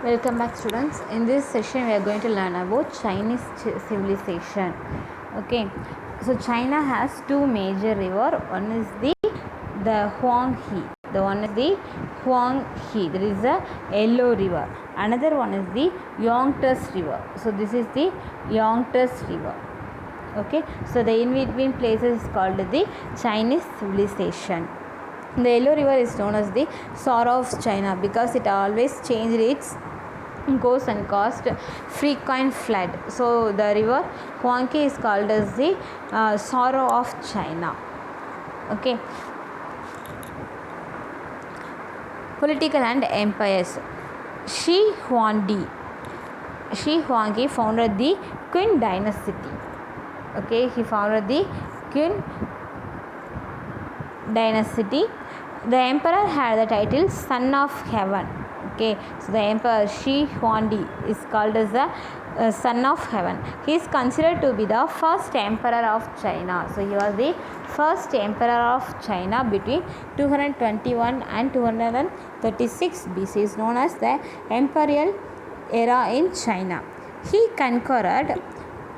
Welcome back, students. In this session we are going to learn about Chinese civilization. Okay, so China has two major rivers. One is the Huanghe. The one is the Huanghe. There is a Yellow River. Another one is the Yangtze River. So this is the Yangtze River. Okay, so the in between places is called the Chinese civilization. The Yellow River is known as the sorrow of China because it always changed its course and caused frequent flood. So the river Huanghe is called as the sorrow of China. Okay. Political and empires. Shi Huangdi founded the Qin dynasty. Okay, he founded the Qin dynasty. The emperor had the title Son of Heaven. Okay, so the emperor Shi Huangdi is called as the Son of Heaven. He is considered to be the first emperor of China. So he was the first emperor of China between 221 and 236 BC. He is known as the imperial era in China. He conquered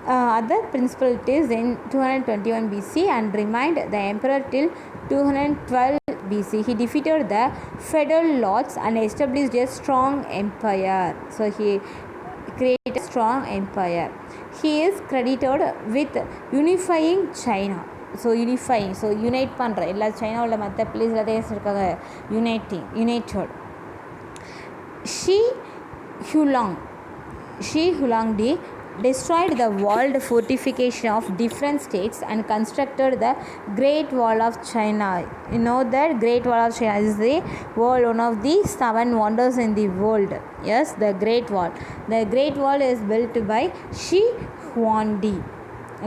other principalities in 221 BC and remained the emperor till 212 BC. He defeated the feudal lords and established a strong empire. So he created a strong empire. He is credited with unifying China. So unite பண்ற எல்லா சைனாவோட மற்ற place எல்லாத்தையும் இருக்காங்க united. Shi Huangdi destroyed the walled fortification of different states and constructed the Great Wall of China. You know that Great Wall of China is the world, one of the 7 wonders in the world. Yes, the Great Wall. The Great Wall is built by Shi Huangdi.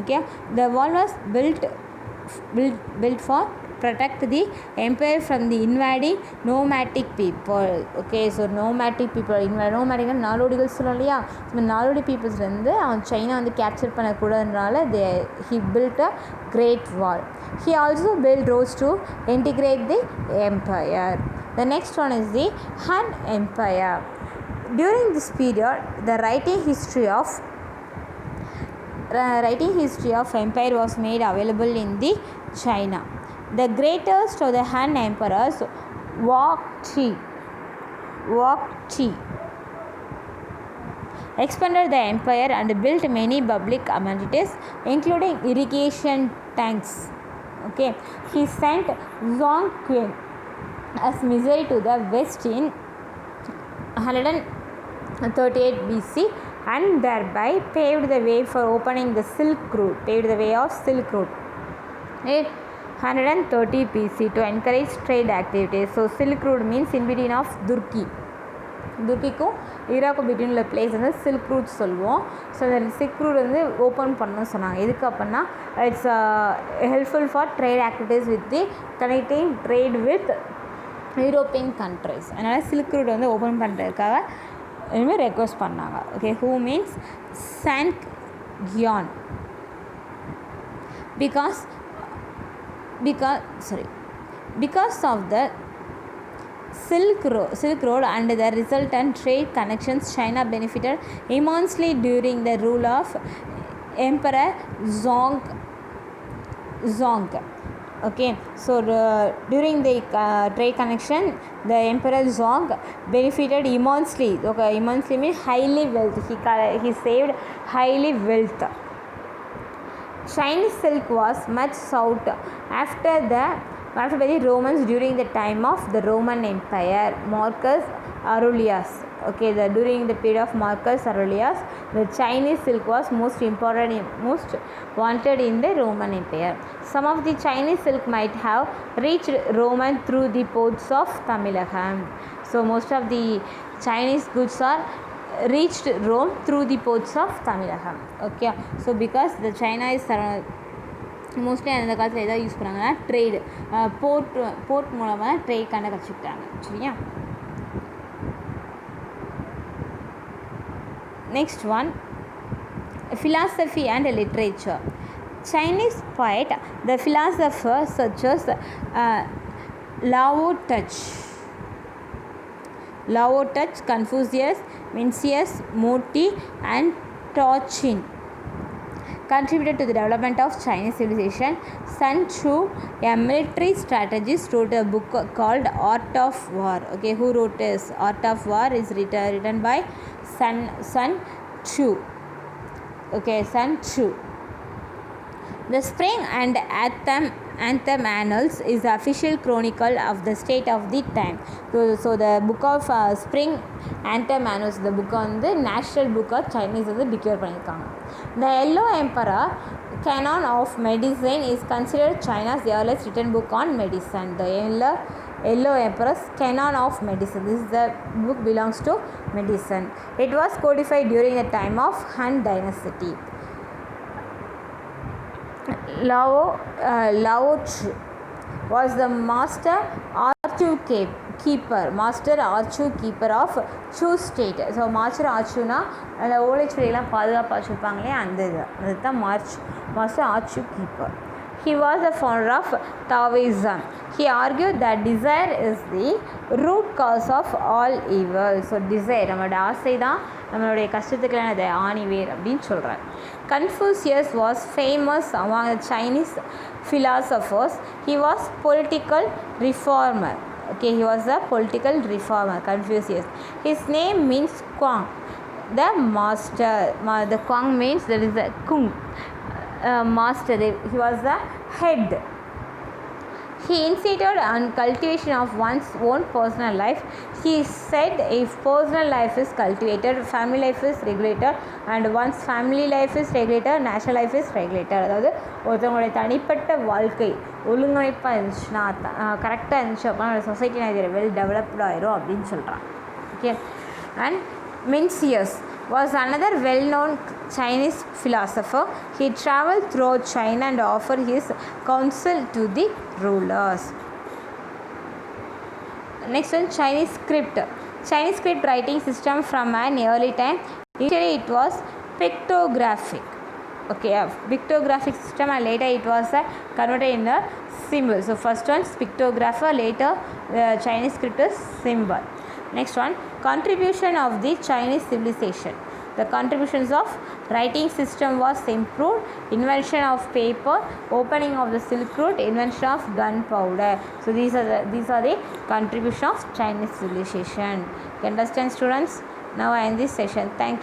Okay, the wall was built for protect the empire from the invading nomadic people. Okay, so nomadic people nomadic நாடோடிகள் சொல்லலாம் இல்லையா. இந்த நாடோடி பீப்புள்ஸ்லேருந்து அவன் China வந்து capture பண்ணக்கூடாதுனால he built a great wall. He also built roads to integrate the empire. The next one is the Han Empire. During this period, the writing history of empire was made available in the China. The greatest of the Han emperors, Wang Ti, expanded the empire and built many public amenities, including irrigation tanks. Okay, he sent Zhong Qin as missionary to the west in 138 BC and thereby paved the way for opening the Silk Road. 130 BC to encourage trade activities. So Silk Road means in between of துர்க்கிக்கும் ஈராக்கும் between உள்ள place வந்து silk route சொல்லுவோம். So அந்த silk route வந்து open பண்ணணும்னு சொன்னாங்க. எதுக்கு அப்படின்னா it's helpful for trade activities with the connecting trade with European countries. அதனால் சில்க் ரூட் வந்து ஓப்பன் பண்ணுறதுக்காக இனிமேல் ரெக்வஸ்ட் பண்ணாங்க. Okay, who means Zhang Qian because of the Silk Road and the resultant trade connections, China benefited immensely during the rule of Emperor Zhong. Okay, so during the trade connection, the Emperor Zhong benefited immensely. Okay, immensely means highly wealth. He saved highly wealth. Chinese silk was much sought after by the Romans during the time of the Roman Empire. Marcus Aurelius. Okay, during the period of Marcus Aurelius, the Chinese silk was most wanted in the Roman Empire. Some of the Chinese silk might have reached Rome through the ports of Tamilakam. So most of the Chinese goods are reached Rome through the ports of Tamilakam. Okay, so because the China is mostly அந்த காலத்தில் எதாவது use பண்ணாங்கன்னா trade board மூலமாக trade கண்ட கற்றுக்கிட்டாங்க. சரியா, next one philosophy and literature. Chinese poet, the philosophers such as Lao Lao Tzu, Confucius, Mencius, Murti, and Tochin contributed to the development of Chinese civilization. Sun Tzu, a military strategist, wrote a book called Art of War. Okay, who wrote this? Art of War is written by Sun Tzu. Okay, Sun Tzu. The Spring and Anthem Annals is the official chronicle of the state of the time. So the book of Spring Anthem Annals, the book on the national book of Chinese வந்து declare பண்ணியிருக்காங்க. The Yellow Emperor Canon of Medicine is considered China's earliest written book on medicine. The Yellow Emperor's Canon of Medicine. This is the book belongs to medicine. It was codified during the time of Han Dynasty. Lao Tzu was the master archive-keeper of Chu state. So master archive-na அந்த ஓலைச் சுவடியெல்லாம் பாதுகாப்பாக வச்சுருப்பாங்களே அதுதான் master archive-keeper. He was the founder of Taoism. He argued that desire is the root cause of all evil. So desire, நம்மளோட ஆசை தான் நம்மளுடைய கஷ்டத்துக்கெல்லாம் அது ஆணிவேர் அப்படின்னு சொல்கிறார். Confucius was famous among the Chinese philosophers. He was political reformer. Okay, he was a political reformer, Confucius. His name means Kuang, the master. The Kuang means there is a Kung. Master. He was the head. He insisted on cultivation of one's own personal life. He said if personal life is cultivated, family life is regulated, and once family life is regulated, national life is regulated. அதாவது ஒருத்தவங்களுடைய தனிப்பட்ட வாழ்க்கை ஒழுங்கமைப்பாக இருந்துச்சுன்னா கரெக்டாக இருந்துச்சு அப்படின்னா society well developed ஆயிரும் அப்படின்னு சொல்கிறான். Okay, and Mencius was another well-known Chinese philosopher. He traveled throughout China and offered his counsel to the rulers. Next one, Chinese script. Chinese script writing system from an early time. Initially it was pictographic. Okay, pictographic system, and later it was converted in a symbol. So first one is pictographer, later Chinese script is symbol. Next one, contribution of the Chinese civilization. The contributions of writing system was improved, invention of paper, opening of the Silk Route, invention of gunpowder. So these are the contribution of Chinese civilization. You understand, students? Now I end this session. Thank you.